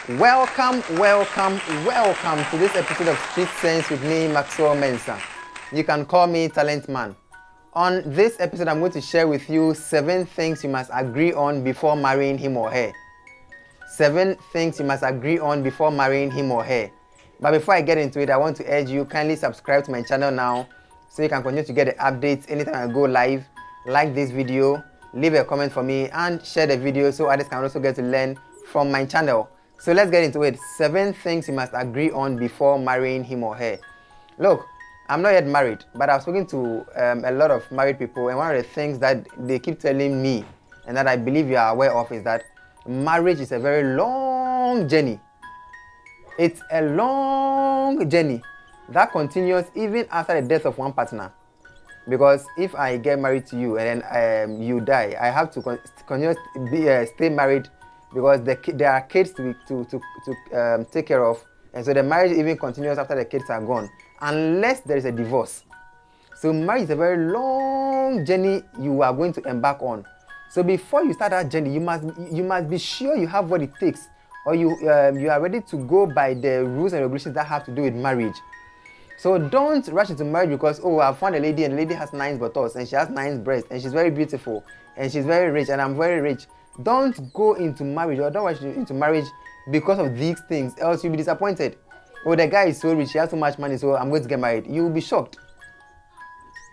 Welcome to this episode of Street Sense with me, Maxwell Mensah. You can call me Talent Man. On this episode, I'm going to share with you 7 things you must agree on before marrying him or her. 7 things you must agree on before marrying him or her. But before I get into it, I want to urge you, kindly subscribe to my channel now so you can continue to get the updates anytime I go live. Like this video, leave a comment for me, and share the video so others can also get to learn from my channel. So let's get into it. 7 things you must agree on before marrying him or her. Look, I'm not yet married, but I've spoken to a lot of married people, and one of the things that they keep telling me and that I believe you are aware of is that marriage is a very long journey. It's a long journey that continues even after the death of one partner. Because if I get married to you and then you die, I have to stay married because there are kids to take care of, and so the marriage even continues after the kids are gone, unless there is a divorce. So marriage is a very long journey you are going to embark on. So before you start that journey, you must be sure you have what it takes, or you are ready to go by the rules and regulations that have to do with marriage. So don't rush into marriage because, oh, I found a lady and the lady has 9 buttocks and she has 9 breasts and she's very beautiful and she's very rich and I'm very rich. Don't go into marriage, or don't rush into marriage because of these things, else you'll be disappointed. Oh, the guy is so rich, he has so much money, so I'm going to get married. You'll be shocked.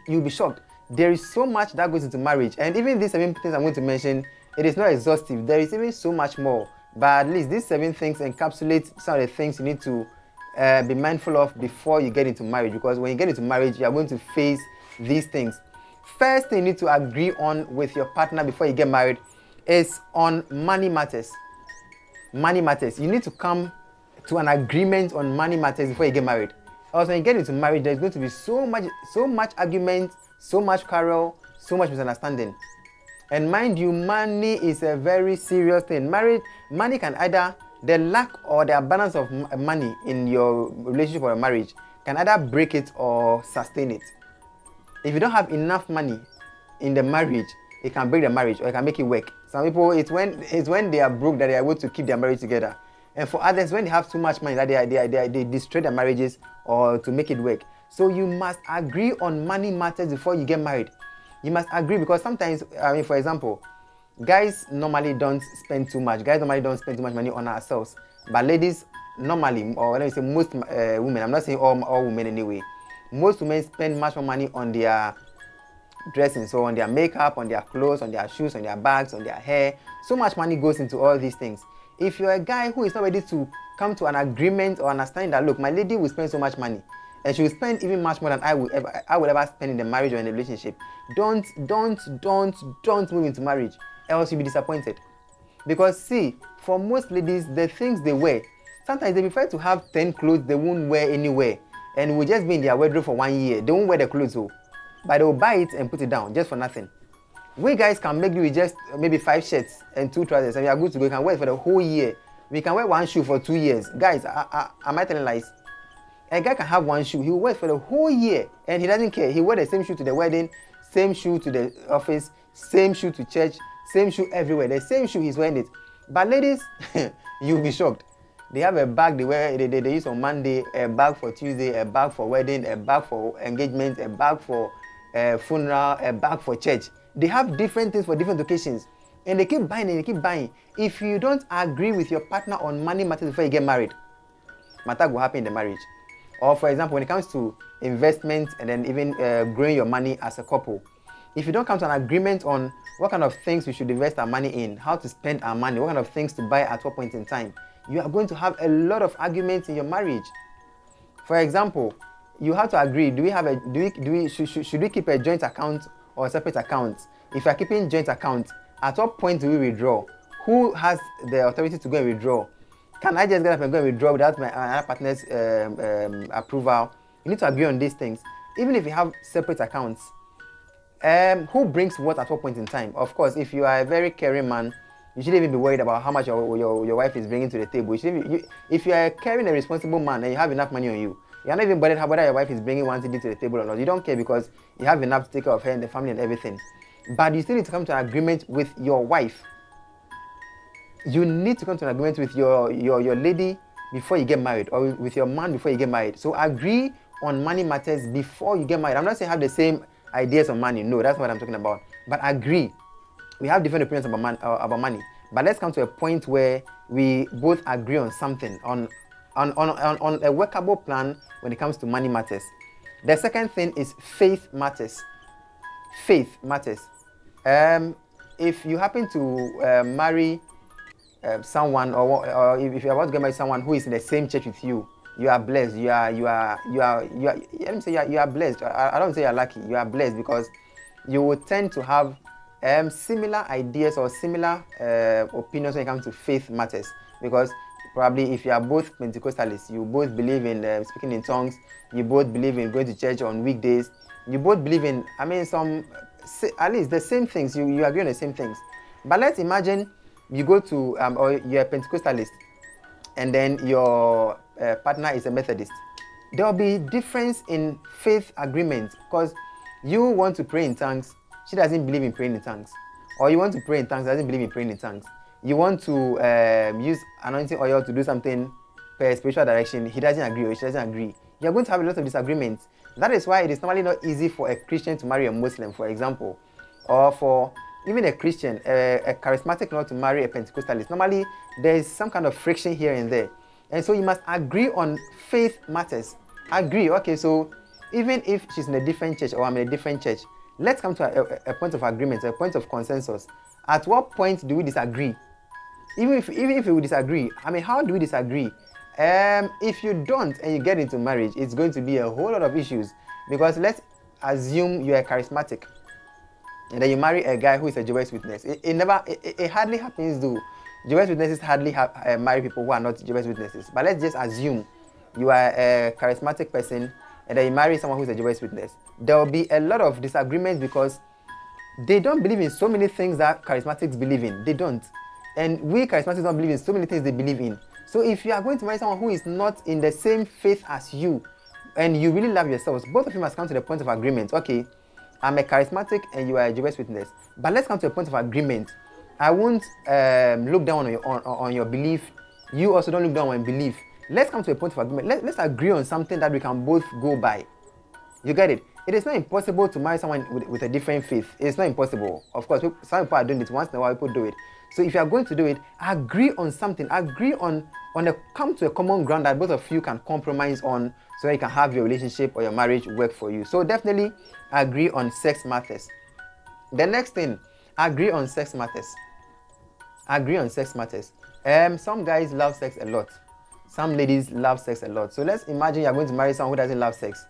You'll be shocked. There is so much that goes into marriage, and even these 7 things I'm going to mention, it is not exhaustive. There is even so much more, but at least these 7 things encapsulate some of the things you need to be mindful of before you get into marriage, because when you get into marriage, you are going to face these things. First thing you need to agree on with your partner before you get married is on money matters. Money matters. You need to come to an agreement on money matters before you get married. Also, when you get into marriage, there's going to be so much argument, so much quarrel, so much misunderstanding. And mind you, money is a very serious thing. Money can either, the lack or the abundance of money in your relationship or your marriage can either break it or sustain it. If you don't have enough money in the marriage, it can break the marriage or it can make it work. Some people, it's when they are broke that they are able to keep their marriage together. And for others, when they have too much money, that they destroy their marriages or to make it work. So you must agree on money matters before you get married. You must agree, because sometimes, for example, guys normally don't spend too much. Guys normally don't spend too much money on ourselves. But ladies normally, or let me say most women, I'm not saying all women anyway, most women spend much more money on their dressing, so on their makeup, on their clothes, on their shoes, on their bags, on their hair. So much money goes into all these things. If you're a guy who is not ready to come to an agreement or understanding that, look, my lady will spend so much money and she will spend even much more than I would ever spend in the marriage or in the relationship, don't move into marriage, else you'll be disappointed. Because see, for most ladies, the things they wear, sometimes they prefer to have 10 clothes they won't wear anywhere and will just be in their wardrobe for 1 year. They won't wear the clothes, but they will buy it and put it down just for nothing. We guys can make do with just maybe 5 shirts and 2 trousers, and we are good to go. We can wear it for the whole year. We can wear 1 shoe for 2 years. Guys, am I telling lies? A guy can have 1 shoe. He will wear it for the whole year and he doesn't care. He wear the same shoe to the wedding, same shoe to the office, same shoe to church, same shoe everywhere. The same shoe, he's wearing it. But ladies, you'll be shocked. They have a bag they use on Monday, a bag for Tuesday, a bag for wedding, a bag for engagement, a bag for funeral, a bag for church. They have different things for different occasions, and they keep buying and they keep buying. If you don't agree with your partner on money matters before you get married, matter will happen in the marriage. Or for example, when it comes to investment and then even growing your money as a couple, if you don't come to an agreement on what kind of things we should invest our money in, how to spend our money, what kind of things to buy at what point in time, you are going to have a lot of arguments in your marriage. For example, you have to agree, should we keep a joint account or a separate account? If you are keeping joint account, at what point do we withdraw? Who has the authority to go and withdraw? Can I just get up and go and withdraw without my other partner's approval? You need to agree on these things. Even if you have separate accounts, who brings what at what point in time? Of course, if you are a very caring man, you shouldn't even be worried about how much your wife is bringing to the table. If you are a caring and responsible man and you have enough money on you, you're not even bothered whether your wife is bringing 1 cedi to the table or not. You don't care because you have enough to take care of her and the family and everything. But you still need to come to an agreement with your wife. you need to come to an agreement with your lady before you get married, or with your man before you get married. So agree on money matters before you get married. I'm not saying have the same ideas on money. No, that's what I'm talking about. But agree. We have different opinions about money. But let's come to a point where we both agree on something, on a workable plan when it comes to money matters. The second thing is faith matters. Faith matters. If you happen to marry someone, or if you're about to get married someone who is in the same church with you, you are blessed. Let me say you are blessed. I don't say you're lucky. You are blessed because you will tend to have similar ideas or similar opinions when it comes to faith matters. Because probably if you are both Pentecostalists, you both believe in speaking in tongues, you both believe in going to church on weekdays, you both believe in, at least the same things, you agree on the same things. But let's imagine you go to, or you're a Pentecostalist, and then your partner is a Methodist. There will be difference in faith agreement because you want to pray in tongues, she doesn't believe in praying in tongues. Or you want to pray in tongues, doesn't believe in praying in tongues. You want to use anointing oil to do something per spiritual direction, he doesn't agree or she doesn't agree. You're going to have a lot of disagreements. That is why it is normally not easy for a Christian to marry a Muslim, for example, or for even a Christian, a charismatic not to marry a Pentecostalist. Normally, there is some kind of friction here and there. And so you must agree on faith matters. Agree, okay, so even if she's in a different church or I'm in a different church, let's come to a point of agreement, a point of consensus. At what point do we disagree? Even if we disagree, how do we disagree? If you don't and you get into marriage, it's going to be a whole lot of issues. Because let's assume you are charismatic and then you marry a guy who is a Jehovah's Witness. It hardly happens though. Jehovah's Witnesses hardly marry people who are not Jehovah's Witnesses. But let's just assume you are a charismatic person and then you marry someone who is a Jehovah's Witness. There will be a lot of disagreements because they don't believe in so many things that charismatics believe in. They don't. And we charismatics don't believe in so many things they believe in. So if you are going to marry someone who is not in the same faith as you, and you really love yourselves, both of you must come to the point of agreement. Okay, I'm a charismatic and you are a Jehovah's Witness. But let's come to a point of agreement. I won't look down on your belief. You also don't look down on my belief. Let's come to a point of agreement. Let's agree on something that we can both go by. You get it? It is not impossible to marry someone with a different faith. It's not impossible. Of course, some people are doing it. Once in a while, people do it. So if you are going to do it, agree on something. Agree come to a common ground that both of you can compromise on so that you can have your relationship or your marriage work for you. So definitely agree on sex matters. The next thing, agree on sex matters. Agree on sex matters. Some guys love sex a lot. Some ladies love sex a lot. So let's imagine you're going to marry someone who doesn't love sex.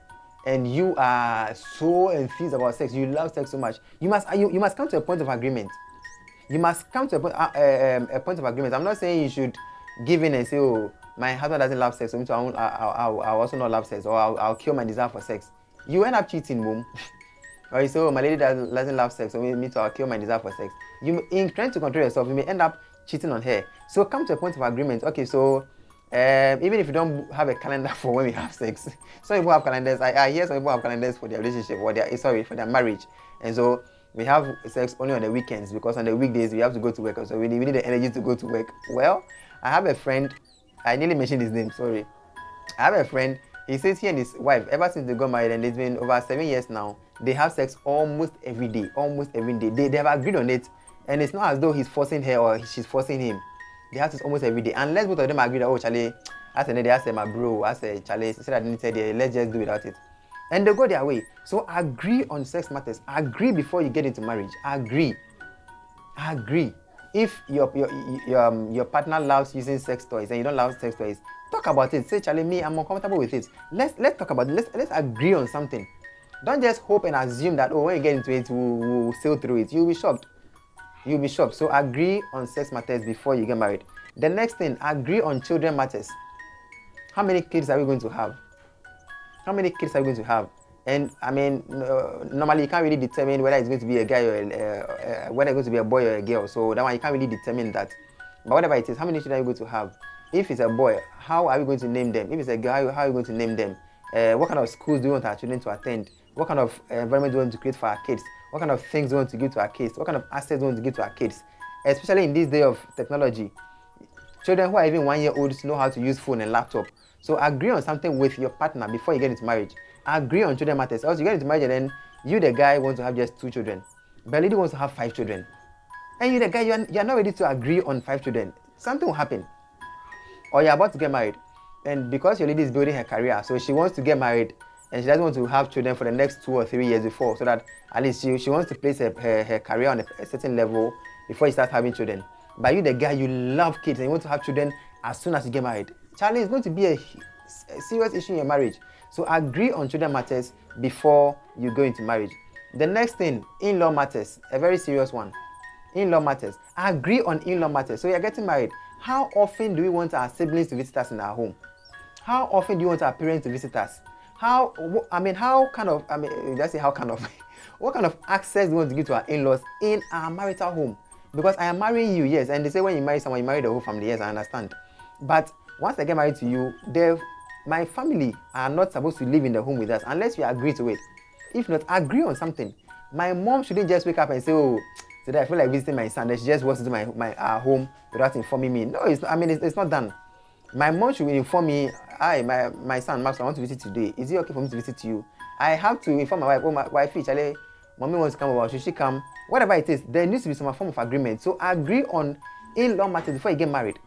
And you are so enthused about sex, you love sex so much. You must come to a point of agreement. You must come to a point of agreement. I'm not saying you should give in and say, oh, my husband doesn't love sex, so I'll also not love sex, or I'll kill my desire for sex. You end up cheating, boom. Or you say, oh, my lady doesn't love sex, so me too, I'll kill my desire for sex. In trying to control yourself, you may end up cheating on her. So come to a point of agreement. Okay, so even if you don't have a calendar for when we have sex, some people have calendars. I hear some people have calendars for their relationship or for their marriage, and so we have sex only on the weekends because on the weekdays we have to go to work, so we need the energy to go to work. Well, I have a friend. I nearly mentioned his name. Sorry. I have a friend. He says he and his wife, ever since they got married, and it's been over 7 years now, they have sex almost every day. Almost every day. They have agreed on it, and it's not as though he's forcing her or she's forcing him. They have sex almost every day, unless both of them agree that, oh, Charlie, I said my bro, I said Charlie, said I didn't say that, let's just do without it, and they go their way. So agree on sex matters. Agree before you get into marriage. Agree. If your partner loves using sex toys and you don't love sex toys, talk about it. Say, Charlie, me, I'm uncomfortable with it. Let's talk about it. Let's agree on something. Don't just hope and assume that, oh, when you get into it, we'll sail through it. You'll be shocked. So agree on sex matters before you get married. The next thing, agree on children matters. How many kids are we going to have? And normally you can't really determine whether it's going to be a guy or whether it's going to be a boy or a girl. So that one you can't really determine that. But whatever it is, how many children are you going to have? If it's a boy, how are we going to name them? If it's a girl, how are you going to name them? What kind of schools do you want our children to attend? What kind of environment do you want to create for our kids? What kind of things do you want to give to our kids? What kind of assets do you want to give to our kids? especially in this day of technology. Children who are even 1 year olds know how to use phone and laptop. So agree on something with your partner before you get into marriage. Agree on children matters. Else you get into marriage and then you, the guy, want to have just 2 children. But the lady wants to have 5 children. And you, the guy, you're not ready to agree on 5 children. Something will happen. Or you're about to get married. And because your lady is building her career, so she wants to get married and she doesn't want to have children for the next 2 or 3 years before, so that at least she wants to place her career on a certain level before she starts having children. But you, the guy, you love kids and you want to have children as soon as you get married. Charlie, is going to be a serious issue in your marriage. So agree on children matters before you go into marriage. The next thing, in-law matters, a very serious one. In-law matters. Agree on in-law matters. So you're getting married. How often do we want our siblings to visit us in our home? How often do you want our parents to visit us? What kind of access do you want to give to our in-laws in our marital home? Because I am marrying you, yes, and they say when you marry someone, you marry the whole family, yes, I understand. But once I get married to you, my family are not supposed to live in the home with us unless we agree to it. If not, agree on something. My mom shouldn't just wake up and say, oh, today I feel like visiting my son, then she just walks into my home without informing me. No, it's not done. My mom should inform me, my son, Max, I want to visit today. Is it okay for me to visit you? I have to inform my wife, oh, my wife, Charlie, mommy wants to come over, should she come? Whatever it is, there needs to be some form of agreement. So agree on in-law matters before you get married.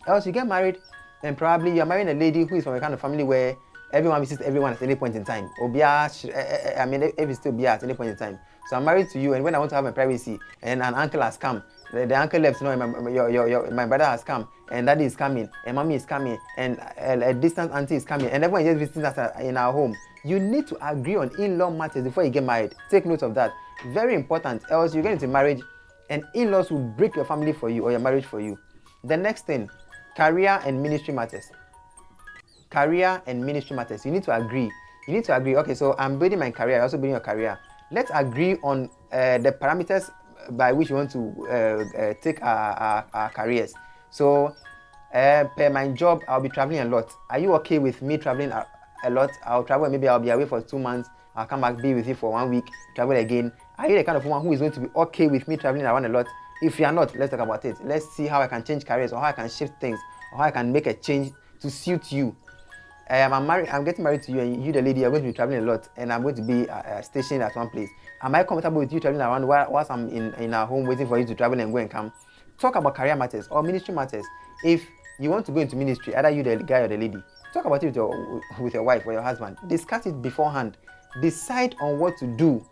Else you get married and probably you're marrying a lady who is from a kind of family where everyone visits everyone at any point in time. If it's still be at any point in time. So I'm married to you, and when I want to have my privacy, and an uncle has come, the uncle left, my brother has come, and daddy is coming, and mommy is coming, and a distant auntie is coming, and everyone is just visiting us in our home. You need to agree on in-law matters before you get married. Take note of that. Very important. Else you get into marriage, and in-laws will break your family for you or your marriage for you. The next thing, career and ministry matters. Career and ministry matters. You need to agree. You need to agree. Okay, so I'm building my career. I'm also building your career. Let's agree on the parameters by which we want to take our careers. So, per my job, I'll be traveling a lot. Are you okay with me traveling a lot? I'll travel. Maybe I'll be away for 2 months. I'll come back, be with you for 1 week, travel again. Are you the kind of woman who is going to be okay with me traveling around a lot? If you are not, let's talk about it. Let's see how I can change careers, or how I can shift things, or how I can make a change to suit you. I'm getting married to you, and you, the lady, are going to be traveling a lot, and I'm going to be stationed at one place. Am I comfortable with you traveling around whilst I'm in our home waiting for you to travel and go and come? Talk about career matters or ministry matters. If you want to go into ministry, either you, the guy, or the lady, talk about it with your wife or your husband. Discuss it beforehand. Decide on what to do.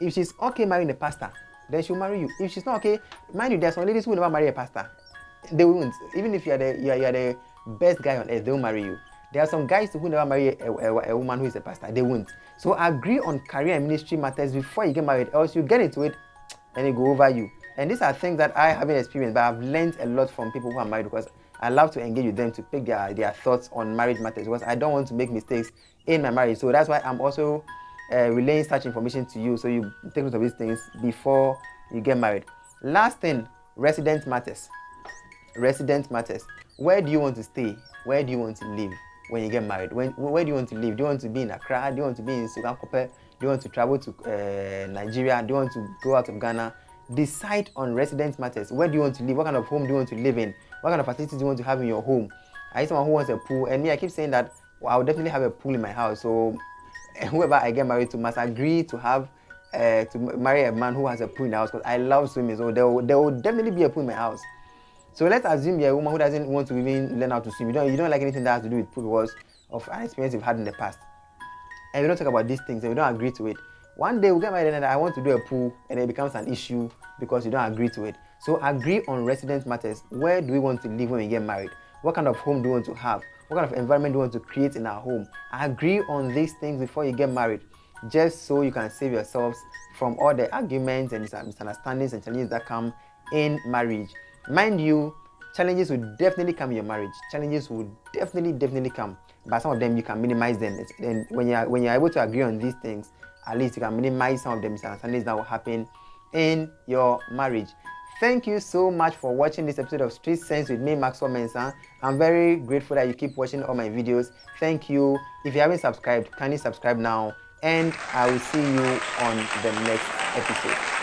If she's okay marrying a pastor, then she'll marry you. If she's not okay, mind you, there are some ladies who will never marry a pastor. They won't. Even if you're the best guy on earth, they won't marry you. There are some guys who never marry a woman who is a pastor. They won't. So agree on career and ministry matters before you get married, else you get into it and it go over you. And these are things that I haven't experienced, but I've learned a lot from people who are married, because I love to engage with them to pick their thoughts on marriage matters, because I don't want to make mistakes in my marriage. So that's why I'm also relaying such information to you, so you take note of these things before you get married. Last thing, residence matters. Residence matters. Where do you want to stay? Where do you want to live when you get married? Where do you want to live? Do you want to be in Accra? Do you want to be in Sugankope? Do you want to travel to Nigeria? Do you want to go out of Ghana? Decide on residence matters. Where do you want to live? What kind of home do you want to live in? What kind of facilities do you want to have in your home? Are you someone who wants a pool? And me, I keep saying that I will definitely have a pool in my house. So whoever I get married to must agree to have to marry a man who has a pool in the house, because I love swimming. So there will definitely be a pool in my house. So let's assume you're a woman who doesn't want to even learn how to swim. You don't like anything that has to do with pool because of an experience you've had in the past. And we don't talk about these things and we don't agree to it. One day we'll get married and I want to do a pool, and it becomes an issue because you don't agree to it. So agree on residence matters. Where do we want to live when we get married? What kind of home do we want to have? What kind of environment do we want to create in our home? Agree on these things before you get married, just so you can save yourselves from all the arguments and misunderstandings and challenges that come in marriage. Mind you, challenges will definitely come in your marriage. Challenges will definitely come, but some of them you can minimize them. And when you're able to agree on these things, at least you can minimize some of the misunderstandings that will happen in your marriage. Thank you so much for watching this episode of Street Sense with me, Maxwell Mensah. I'm very grateful that you keep watching all my videos. Thank you. If you haven't subscribed, kindly subscribe now, and I will see you on the next episode.